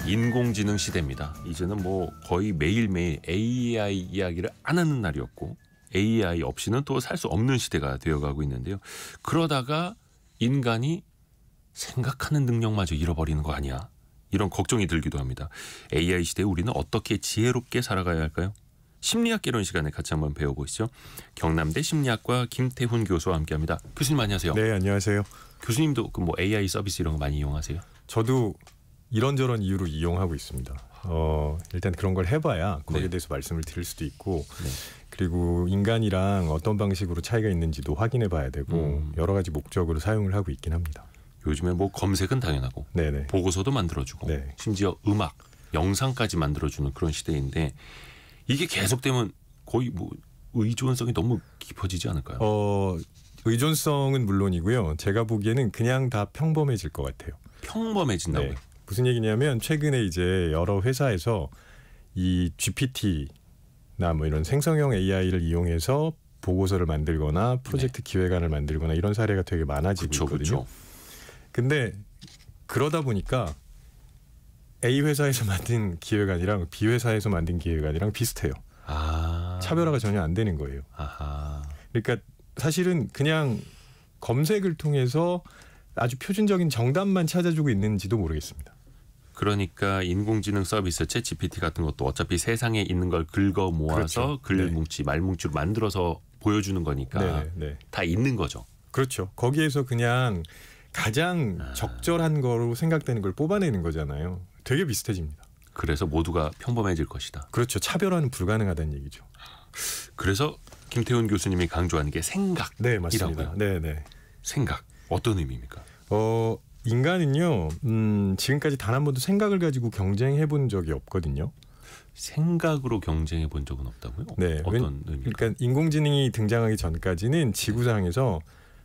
인공지능 시대입니다. 이제는 뭐 거의 매일매일 AI 이야기를 안 하는 날이었고 AI 없이는 또 살 수 없는 시대가 되어가고 있는데요. 그러다가 인간이 생각하는 능력마저 잃어버리는 거 아니야? 이런 걱정이 들기도 합니다. AI 시대에 우리는 어떻게 지혜롭게 살아가야 할까요? 심리학 개론 시간에 같이 한번 배워보시죠. 경남대 심리학과 김태훈 교수와 함께합니다. 교수님 안녕하세요. 네, 안녕하세요. 교수님도 그 뭐 AI 서비스 이런 거 많이 이용하세요? 저도 이런저런 이유로 이용하고 있습니다. 일단 그런 걸 해봐야 거기에 대해서 말씀을 드릴 수도 있고 그리고 인간이랑 어떤 방식으로 차이가 있는지도 확인해 봐야 되고 여러 가지 목적으로 사용을 하고 있긴 합니다. 요즘에 뭐 검색은 당연하고 네네. 보고서도 만들어주고 심지어 음악, 영상까지 만들어주는 그런 시대인데 이게 계속되면 거의 뭐 의존성이 너무 깊어지지 않을까요? 의존성은 물론이고요. 제가 보기에는 그냥 다 평범해질 것 같아요. 평범해진다고요? 네. 무슨 얘기냐면 최근에 이제 여러 회사에서 이 GPT나 뭐 이런 생성형 AI를 이용해서 보고서를 만들거나 프로젝트 기획안을 만들거나 이런 사례가 되게 많아지고 있거든요. 근데 그러다 보니까 A 회사에서 만든 기획안이랑 B 회사에서 만든 기획안이랑 비슷해요. 차별화가 전혀 안 되는 거예요. 그러니까 사실은 그냥 검색을 통해서 아주 표준적인 정답만 찾아주고 있는지도 모르겠습니다. 그러니까 인공지능 서비스 챗GPT 같은 것도 어차피 세상에 있는 걸 긁어 모아서 글뭉치, 말뭉치로 만들어서 보여주는 거니까 다 있는 거죠. 그렇죠. 거기에서 그냥 가장 적절한 거로 생각되는 걸 뽑아내는 거잖아요. 되게 비슷해집니다. 그래서 모두가 평범해질 것이다. 그렇죠. 차별화는 불가능하다는 얘기죠. 그래서 김태훈 교수님이 강조하는 게 생각이라고요. 네, 맞습니다. 네. 생각. 어떤 의미입니까? 인간은요. 지금까지 단 한 번도 생각을 가지고 경쟁해 본 적이 없거든요. 생각으로 경쟁해 본 적은 없다고요? 네. 어떤 의미입니까? 그러니까 인공지능이 등장하기 전까지는 지구상에서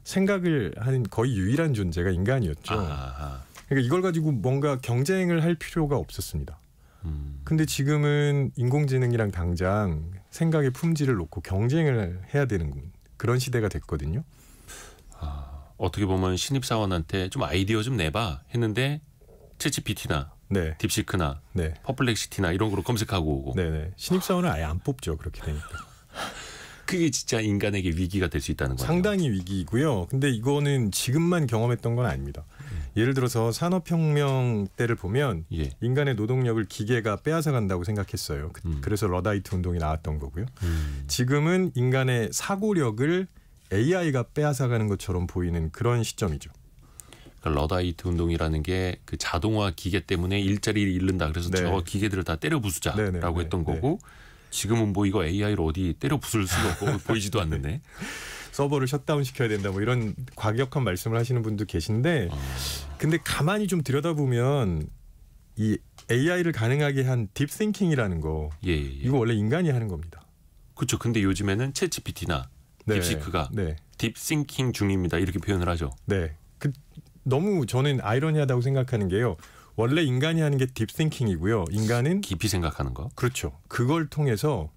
생각을 하는 거의 유일한 존재가 인간이었죠. 그러니까 이걸 가지고 뭔가 경쟁을 할 필요가 없었습니다. 근데 지금은 인공지능이랑 당장 생각의 품질을 놓고 경쟁을 해야 되는 그런 시대가 됐거든요. 어떻게 보면 신입사원한테 좀 아이디어 좀 내봐 했는데 챗GPT나 딥시크나 퍼플렉시티나 이런 거로 검색하고 오고. 신입사원은 아예 안 뽑죠. 그렇게 되니까. 그게 진짜 인간에게 위기가 될 수 있다는 거죠. 상당히 위기이고요. 근데 이거는 지금만 경험했던 건 아닙니다. 예를 들어서 산업혁명 때를 보면 인간의 노동력을 기계가 빼앗아 간다고 생각했어요. 그래서 러다이트 운동이 나왔던 거고요. 지금은 인간의 사고력을 AI가 빼앗아가는 것처럼 보이는 그런 시점이죠. 그러니까 러다이트 운동이라는 게 그 자동화 기계 때문에 일자리를 잃는다. 그래서 저 기계들을 다 때려 부수자라고 했던 거고 지금은 뭐 이거 AI로 어디 때려 부술 수도 없고 보이지도 않는데 서버를 셧다운 시켜야 된다 뭐 이런 과격한 말씀을 하시는 분도 계신데 근데 가만히 좀 들여다보면 이 AI를 가능하게 한 딥싱킹이라는 거 이거 원래 인간이 하는 겁니다. 그렇죠. 근데 요즘에는 챗GPT나 딥시크가 딥싱킹 중입니다. 이렇게 표현을 하죠. 너무 저는 아이러니하다고 생각하는 게요. 원래 인간이 하는 게 딥싱킹이고요. 인간은 깊이 생각하는 거. 그렇죠. 그걸 통해서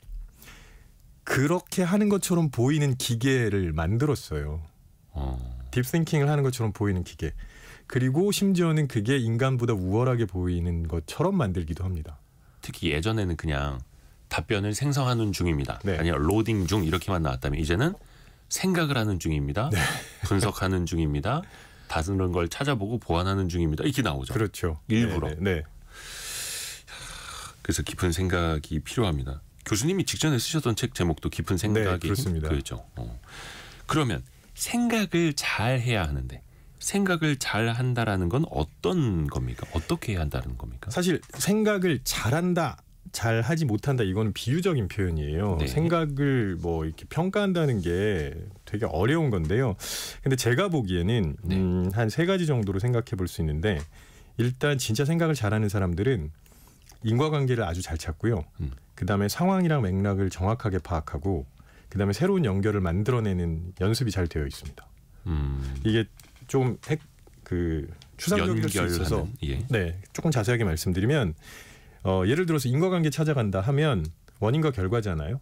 그렇게 하는 것처럼 보이는 기계를 만들었어요. 딥싱킹을 하는 것처럼 보이는 기계. 그리고 심지어는 그게 인간보다 우월하게 보이는 것처럼 만들기도 합니다. 특히 예전에는 그냥 답변을 생성하는 중입니다. 아니면 로딩 중 이렇게만 나왔다면 이제는 생각을 하는 중입니다. 분석하는 중입니다. 다른 걸 찾아보고 보완하는 중입니다. 이렇게 나오죠. 그렇죠. 일부러. 그래서 깊은 생각이 필요합니다. 교수님이 직전에 쓰셨던 책 제목도 깊은 생각이 그렇습니다. 그렇죠. 그러면 생각을 잘 해야 하는데 생각을 잘 한다라는 건 어떤 겁니까? 어떻게 해야 한다는 겁니까? 사실 생각을 잘한다, 잘 하지 못한다 이거는 비유적인 표현이에요. 생각을 뭐 이렇게 평가한다는 게 되게 어려운 건데요. 근데 제가 보기에는 한 3가지 정도로 생각해 볼 수 있는데 일단 진짜 생각을 잘하는 사람들은 인과관계를 아주 잘 찾고요. 그다음에 상황이랑 맥락을 정확하게 파악하고 그다음에 새로운 연결을 만들어내는 연습이 잘 되어 있습니다. 이게 좀 추상적일 수 있어서 조금 자세하게 말씀드리면 예를 들어서 인과관계 찾아간다 하면 원인과 결과잖아요.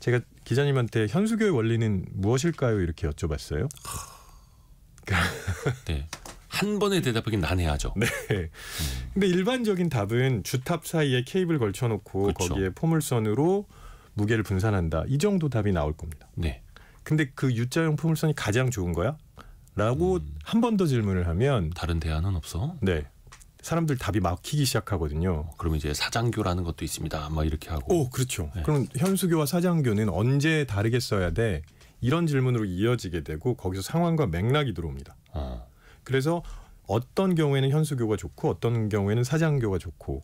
제가 기자님한테 현수교의 원리는 무엇일까요? 이렇게 여쭤봤어요. 한 번에 대답하긴 난해하죠. 네. 근데 일반적인 답은 주탑 사이에 케이블 걸쳐놓고 그렇죠. 거기에 포물선으로 무게를 분산한다. 이 정도 답이 나올 겁니다. 네. 근데 그 U자형 포물선이 가장 좋은 거야? 라고 한 번 더 질문을 하면 다른 대안은 없어? 네. 사람들 답이 막히기 시작하거든요. 그러면 이제 사장교라는 것도 있습니다. 막 이렇게 하고. 오, 그렇죠. 네. 그럼 현수교와 사장교는 언제 다르게 써야 돼? 이런 질문으로 이어지게 되고 거기서 상황과 맥락이 들어옵니다. 그래서 어떤 경우에는 현수교가 좋고 어떤 경우에는 사장교가 좋고.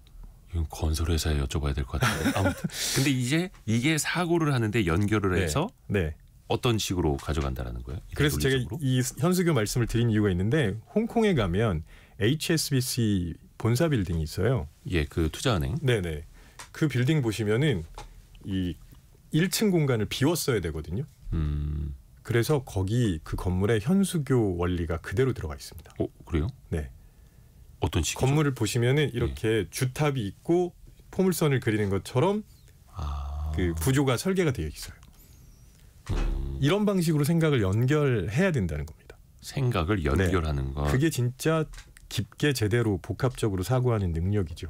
이건 건설회사에 여쭤봐야 될 것 같은데. 아무튼 근데 이제 이게 사고를 하는데 연결을 네. 해서 네. 어떤 식으로 가져간다라는 거예요? 그래서 제가 논리적으로? 이 현수교 말씀을 드린 이유가 있는데 홍콩에 가면 HSBC 본사 빌딩이 있어요. 예, 그 투자은행. 네네. 그 빌딩 보시면은 이 1층 공간을 비웠어야 되거든요. 그래서 거기 그 건물에 현수교 원리가 그대로 들어가 있습니다. 그래요? 네. 어떤 식이죠? 건물을 보시면은 이렇게 주탑이 있고 포물선을 그리는 것처럼 그 구조가 설계가 되어 있어요. 이런 방식으로 생각을 연결해야 된다는 겁니다. 생각을 연결하는 거. 그게 진짜 깊게 제대로 복합적으로 사고하는 능력이죠.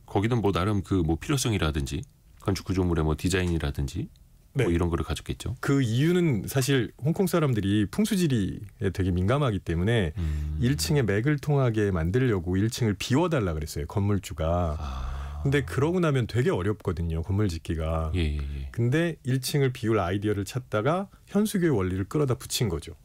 거기는 뭐 나름 그 뭐 필요성이라든지 건축 구조물의 뭐 디자인이라든지 네. 뭐 이런 거를 가졌겠죠. 그 이유는 사실 홍콩 사람들이 풍수지리에 되게 민감하기 때문에 1층에 맥을 통하게 만들려고 1층을 비워달라 그랬어요. 건물주가. 근데 그러고 나면 되게 어렵거든요. 건물 짓기가. 예. 근데 1층을 비울 아이디어를 찾다가 현수교의 원리를 끌어다 붙인 거죠.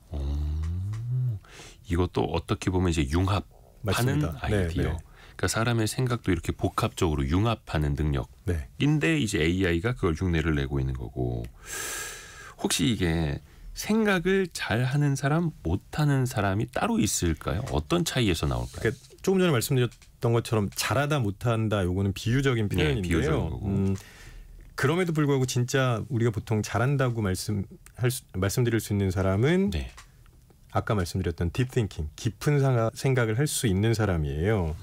이것도 어떻게 보면 이제 융합하는 맞습니다. 아이디어. 네. 그러니까 사람의 생각도 이렇게 복합적으로 융합하는 능력인데 네. 이제 AI가 그걸 흉내를 내고 있는 거고. 혹시 이게 생각을 잘하는 사람, 못하는 사람이 따로 있을까요? 어떤 차이에서 나올까요? 그러니까 조금 전에 말씀드렸던 것처럼 잘하다 못한다 요거는 비유적인 표현인데요. 비유적인 거고. 그럼에도 불구하고 진짜 우리가 보통 잘한다고 말씀드릴 수 있는 사람은 네. 아까 말씀드렸던 딥 띵킹, 깊은 생각을 할 수 있는 사람이에요.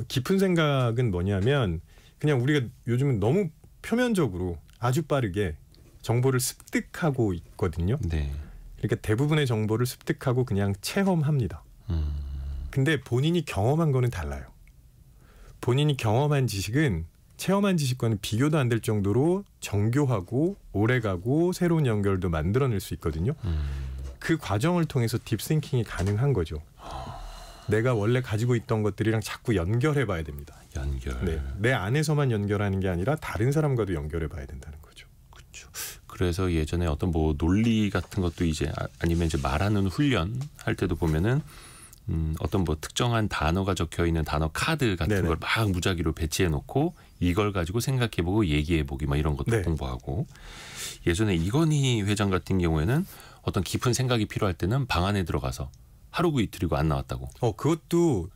깊은 생각은 뭐냐면 그냥 우리가 요즘은 너무 표면적으로 아주 빠르게 정보를 습득하고 있거든요. 네. 그러니까 대부분의 정보를 습득하고 그냥 체험합니다. 근데 본인이 경험한 거는 달라요. 본인이 경험한 지식은 체험한 지식과는 비교도 안 될 정도로 정교하고 오래가고 새로운 연결도 만들어낼 수 있거든요. 그 과정을 통해서 딥싱킹이 가능한 거죠. 내가 원래 가지고 있던 것들이랑 자꾸 연결해 봐야 됩니다. 연결. 네. 내 안에서만 연결하는 게 아니라 다른 사람과도 연결해 봐야 된다는 거죠. 그렇죠. 그래서 예전에 어떤 뭐 논리 같은 것도 이제 아니면 이제 말하는 훈련 할 때도 보면은 어떤 뭐 특정한 단어가 적혀 있는 단어 카드 같은 네네. 걸 막 무작위로 배치해 놓고 이걸 가지고 생각해 보고 얘기해 보기 막 이런 것도 네. 공부하고 예전에 이건희 회장 같은 경우에는 어떤 깊은 생각이 필요할 때는 방 안에 들어가서 하루고 이틀이고 안 나왔다고. 그것도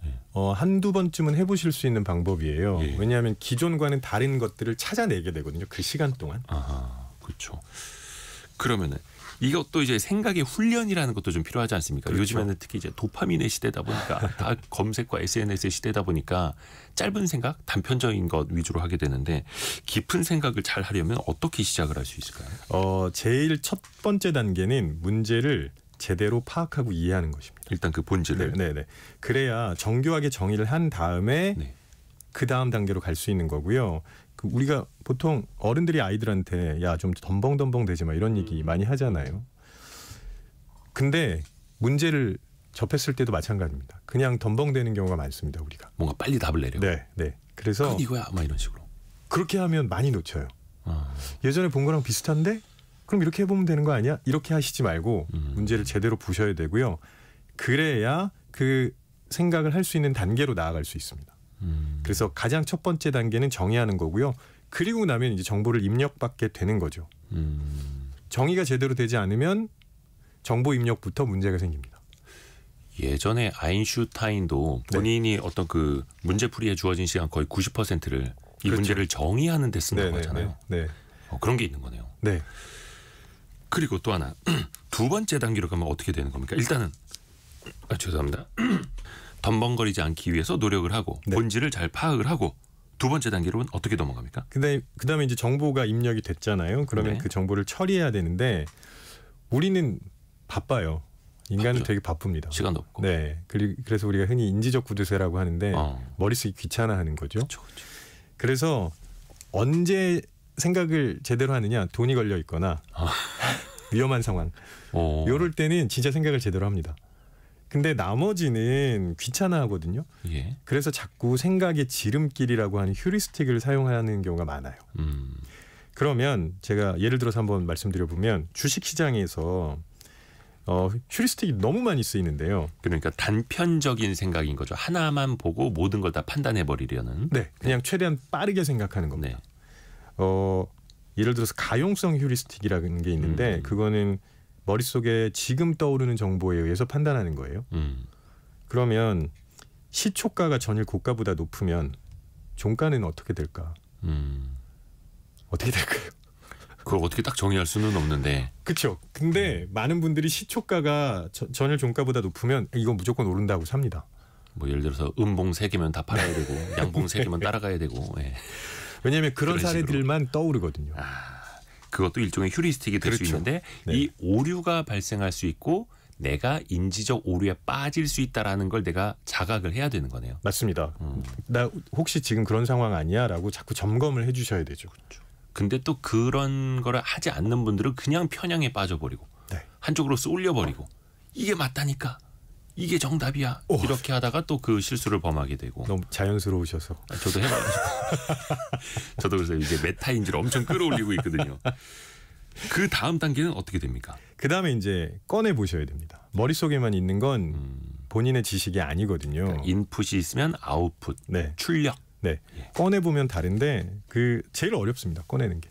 한두 번쯤은 해보실 수 있는 방법이에요. 예. 왜냐하면 기존과는 다른 것들을 찾아내게 되거든요. 그 시간 동안. 그렇죠. 그러면은 이것도 이제 생각의 훈련이라는 것도 좀 필요하지 않습니까? 그렇죠. 요즘에는 특히 이제 도파민의 시대다 보니까 다 검색과 SNS의 시대다 보니까 짧은 생각, 단편적인 것 위주로 하게 되는데 깊은 생각을 잘 하려면 어떻게 시작을 할 수 있을까요? 제일 첫 번째 단계는 문제를 제대로 파악하고 이해하는 것입니다. 일단 그 본질을. 네네. 그래야 정교하게 정의를 한 다음에 네. 그 다음 단계로 갈 수 있는 거고요. 우리가 보통 어른들이 아이들한테 야 좀 덤벙덤벙 되지 마 이런 얘기 많이 하잖아요. 근데 문제를 접했을 때도 마찬가지입니다. 그냥 덤벙대는 경우가 많습니다. 우리가. 뭔가 빨리 답을 내려고. 네. 그래서 그건 이거야 막 이런 식으로. 그렇게 하면 많이 놓쳐요. 예전에 본 거랑 비슷한데 그럼 이렇게 해보면 되는 거 아니야? 이렇게 하시지 말고 문제를 제대로 보셔야 되고요. 그래야 그 생각을 할 수 있는 단계로 나아갈 수 있습니다. 그래서 가장 첫 번째 단계는 정의하는 거고요. 그리고 나면 이제 정보를 입력받게 되는 거죠. 정의가 제대로 되지 않으면 정보 입력부터 문제가 생깁니다. 예전에 아인슈타인도 본인이 어떤 그 문제풀이에 주어진 시간 거의 90%를 이 그렇죠. 문제를 정의하는 데 쓴다고 하잖아요. 네. 그런 게 있는 거네요. 네. 그리고 또 하나 두 번째 단계로 가면 어떻게 되는 겁니까? 일단은 죄송합니다. 덤벙거리지 않기 위해서 노력을 하고 네. 본질을 잘 파악을 하고 두 번째 단계로는 어떻게 넘어갑니까? 근데 그다음에 이제 정보가 입력이 됐잖아요. 그러면 네. 그 정보를 처리해야 되는데 우리는 바빠요. 인간은 바쁘죠. 되게 바쁩니다. 시간도 없고. 네. 그래서 우리가 흔히 인지적 구두쇠라고 하는데 머리 쓰기 귀찮아하는 거죠. 그렇죠. 그래서 언제 생각을 제대로 하느냐, 돈이 걸려 있거나 위험한 상황. 이럴 때는 진짜 생각을 제대로 합니다. 근데 나머지는 귀찮아하거든요. 예. 그래서 자꾸 생각의 지름길이라고 하는 휴리스틱을 사용하는 경우가 많아요. 그러면 제가 예를 들어서 한번 말씀드려보면 주식시장에서 휴리스틱이 너무 많이 쓰이는데요. 그러니까 단편적인 생각인 거죠. 하나만 보고 모든 걸 다 판단해 버리려는. 네, 그냥 최대한 빠르게 생각하는 겁니다. 네. 예를 들어서 가용성 휴리스틱이라는 게 있는데 그거는 머릿속에 지금 떠오르는 정보에 의해서 판단하는 거예요. 그러면 시초가가 전일 고가보다 높으면 종가는 어떻게 될까? 어떻게 될까요? 그걸 어떻게 딱 정의할 수는 없는데. 그렇죠. 근데 많은 분들이 시초가가 전일 종가보다 높으면 이건 무조건 오른다고 삽니다. 뭐 예를 들어서 음봉 3개면 다 팔아야 되고 양봉 3개면 따라가야 되고. 예. 왜냐하면 그런 그런 사례들만 떠오르거든요. 그것도 일종의 휴리스틱이 될 수 그렇죠. 있는데 네. 이 오류가 발생할 수 있고 내가 인지적 오류에 빠질 수 있다라는 걸 내가 자각을 해야 되는 거네요. 맞습니다. 나 혹시 지금 그런 상황 아니야?라고 자꾸 점검을 해주셔야 되죠. 그렇죠. 근데 또 그런 거를 하지 않는 분들은 그냥 편향에 빠져버리고 네. 한쪽으로 쏠려버리고 이게 맞다니까 이게 정답이야 이렇게 하다가 또 그 실수를 범하게 되고. 너무 자연스러우셔서. 저도 해봐가지고 저도 그래서 이제 메타인지를 엄청 끌어올리고 있거든요. 그 다음 단계는 어떻게 됩니까? 그 다음에 이제 꺼내 보셔야 됩니다. 머릿속에만 있는 건 본인의 지식이 아니거든요. 그러니까 인풋이 있으면 아웃풋, 네. 출력. 네. 예. 꺼내 보면 다른데 그 제일 어렵습니다. 꺼내는 게.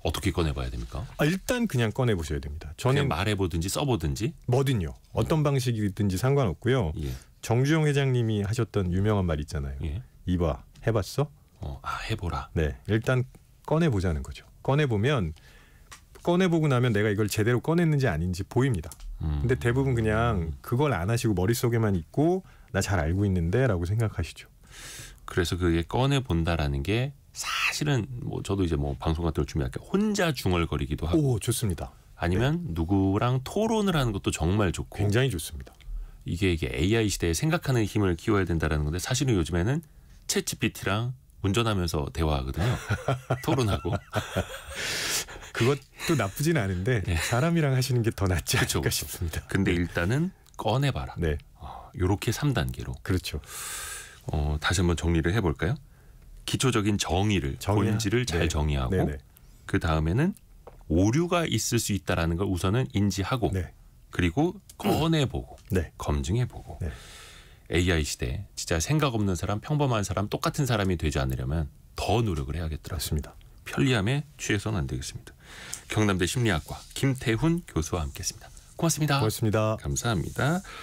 어떻게 꺼내봐야 됩니까? 일단 그냥 꺼내 보셔야 됩니다. 그냥 저는 말해보든지 써보든지. 뭐든요. 어떤 방식이든지 상관없고요. 예. 정주영 회장님이 하셨던 유명한 말 있잖아요. 예. 이봐, 해봤어? 해보라. 네. 일단 꺼내 보자는 거죠. 꺼내 보면 꺼내보고 나면 내가 이걸 제대로 꺼냈는지 아닌지 보입니다. 근데 대부분 그냥 그걸 안 하시고 머릿속에만 있고 나 잘 알고 있는데라고 생각하시죠. 그래서 그게 꺼내 본다라는 게 사실은 뭐 저도 이제 뭐 방송 같은 걸 준비할 때 혼자 중얼거리기도 하고. 오, 좋습니다. 아니면 누구랑 토론을 하는 것도 정말 좋고. 굉장히 좋습니다. 이게 AI 시대에 생각하는 힘을 키워야 된다라는 건데 사실은 요즘에는 챗GPT랑 운전하면서 대화하거든요. 토론하고. 그것도 나쁘진 않은데 사람이랑 하시는 게 더 낫지 않을까 그쵸. 싶습니다. 근데 일단은 꺼내봐라. 네, 요렇게 3단계로. 그렇죠. 다시 한번 정리를 해볼까요? 기초적인 본질을 잘 네. 정의하고 네네. 그 다음에는 오류가 있을 수 있다라는 걸 우선은 인지하고 네. 그리고 꺼내보고 네. 검증해보고. 네. AI 시대 진짜 생각 없는 사람, 평범한 사람, 똑같은 사람이 되지 않으려면 더 노력을 해야겠더라고요. 맞습니다. 편리함에 취해서는 안 되겠습니다. 경남대 심리학과 김태훈 교수와 함께했습니다. 고맙습니다. 고맙습니다. 감사합니다.